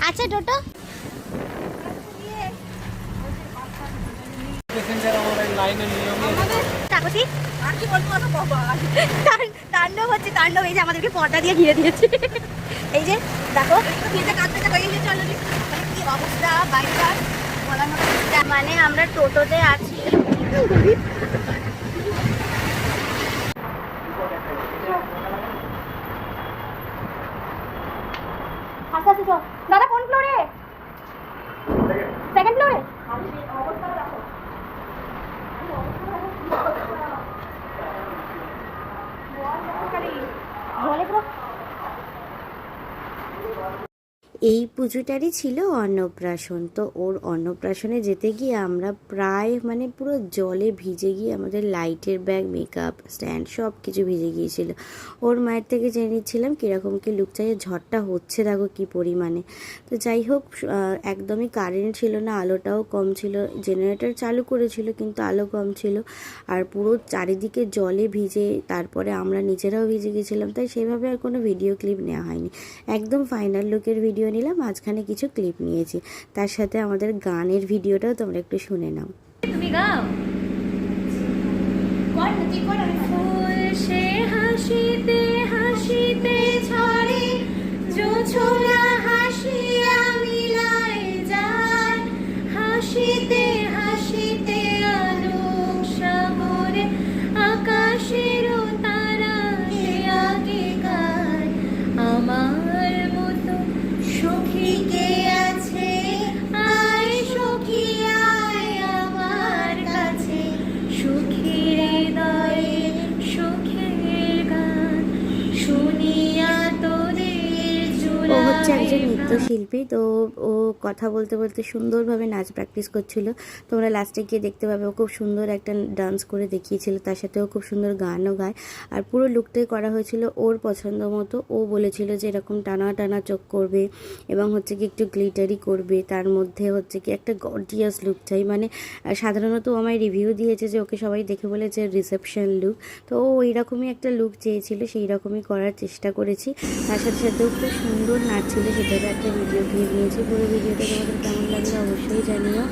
আচ্ছা টোটো তাণ্ডব হচ্ছে, তাণ্ডব। এই যে আমাদেরকে পর্দা দিয়ে ঘিরে দিয়েছে, এই যে দেখো কি অবস্থা বাইকটা বলার মতো। মানে আমরা টোটোতে আছি, দাদা কোন ফ্লোরে? সেকেন্ড ফ্লোরে। এই পুজোটারই ছিল অন্নপ্রাশন। তো ওর অন্নপ্রাশনে যেতে গিয়ে আমরা প্রায় মানে পুরো জলে ভিজে গিয়ে আমাদের লাইটের ব্যাগ, মেকআপ স্ট্যান্ড সব কিছু ভিজে গিয়েছিল। ওর মায়ের থেকে জেনে নিচ্ছিলাম কীরকম কী লুক চাই, ঝড়টা হচ্ছে দেখো কী পরিমাণে। তো যাই হোক, একদমই কারেন্ট ছিল না, আলোটাও কম ছিল, জেনারেটর চালু করেছিল কিন্তু আলো কম ছিল, আর পুরো চারিদিকে জলে ভিজে তারপরে আমরা নিজেরাও ভিজে গেছিলাম। তাই সেভাবে আর কোনো ভিডিও ক্লিপ নেওয়া হয়নি, একদম ফাইনাল লুকের ভিডিও নিলাম, মাঝখানে কিছু ক্লিপ নিয়েছি, তার সাথে আমাদের গানের ভিডিওটাও তোমরা একটু শুনে নাও। তুমি গাও। ফুল সে হাসিতে হাসিতে ছড়ে, জোছনা হাসিয়া মিলায় যায়, হাসিতে হাসিতে আলোক সাগরে আকাশেরও তারা আগে গায়, আমার মতো সখী কে আছে, আয় সখী আয় আমার কাছে, সুখের হৃদয়ে সুখের গান শুনিয়া তোদের জোড়ায়। ও হচ্ছে একজন নৃত্যশিল্পী, তো ও কথা বলতে বলতে সুন্দরভাবে নাচ প্র্যাকটিস করছিল। তোমরা লাস্টে গিয়ে দেখতে পাবে ও খুব সুন্দর একটা ডান্স করে দেখিয়েছিল, তার সাথে ও খুব সুন্দর গানও গায়। আর পুরো লুকটাই করা হয়েছিল ওর পছন্দ মতো। ও বলেছিল যে এরকম টানা টানা চোখ করবে এবং হচ্ছে কি একটু গ্লিটারি করবে, তার মধ্যে হচ্ছে কি একটা গর্জিয়াস লুক চাই। মানে সাধারণত ও আমায় রিভিউ দিয়েছে যে ওকে সবাই দেখে বলেছে রিসেপশন লুক, তো ও ওইরকমই একটা লুক চেয়েছিল, সেই রকমই করার চেষ্টা করেছি। তার সাথে সাথেও খুব সুন্দর নাচ ছিল, সেটারও একটা ভিডিও ক্লিপ নিয়েছি। পুরো ভিডিওটা তোমাদের কেমন লাগলো অবশ্যই জানিও।